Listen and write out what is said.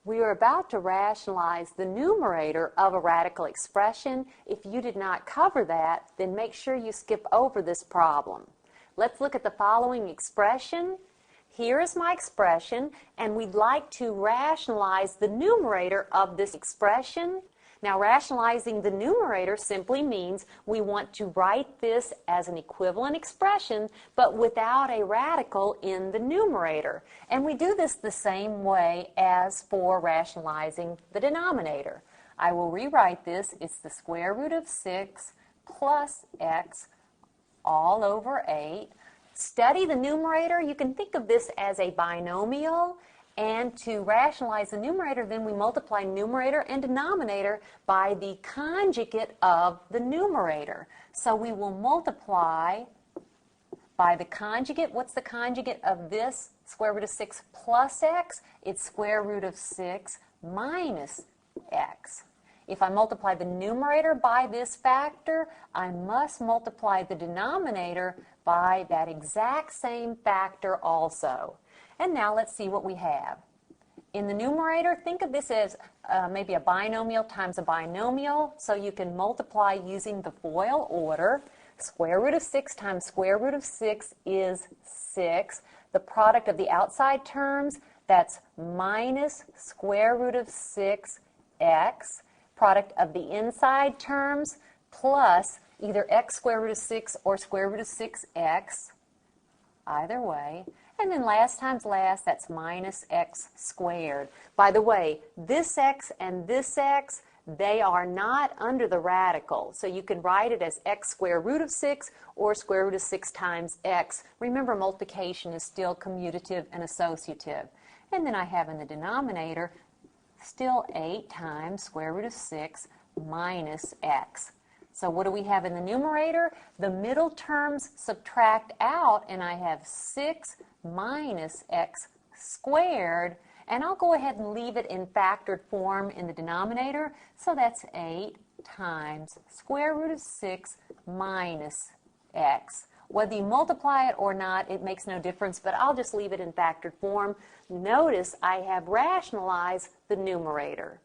We are about to rationalize the numerator of a radical expression. If you did not cover that, then make sure you skip over this problem. Let's look at the following expression. Here is my expression, and we'd like to rationalize the numerator of this expression. Now, rationalizing the numerator simply means we want to write this as an equivalent expression, but without a radical in the numerator. And we do this the same way as for rationalizing the denominator. I will rewrite this. It's the square root of 6 plus x all over 8. Study the numerator. You can think of this as a binomial. And to rationalize the numerator, then we multiply numerator and denominator by the conjugate of the numerator. So we will multiply by the conjugate. What's the conjugate of this square root of 6 plus x? It's square root of 6 minus x. If I multiply the numerator by this factor, I must multiply the denominator by that exact same factor also. And now let's see what we have. In the numerator, think of this as maybe a binomial times a binomial, so you can multiply using the FOIL order. Square root of 6 times square root of 6 is 6. The product of the outside terms, that's minus square root of 6x. Product of the inside terms plus either x square root of 6 or square root of 6x, either way. And then last times last, that's minus x squared. By the way, this x and this x, they are not under the radical. So you can write it as x square root of 6 or square root of 6 times x. Remember, multiplication is still commutative and associative. And then I have in the denominator still 8 times square root of 6 minus x. So what do we have in the numerator? The middle terms subtract out, and I have 6 minus x squared, and I'll go ahead and leave it in factored form in the denominator. So that's 8 times square root of 6 minus x. Whether you multiply it or not, it makes no difference, but I'll just leave it in factored form. Notice I have rationalized the numerator.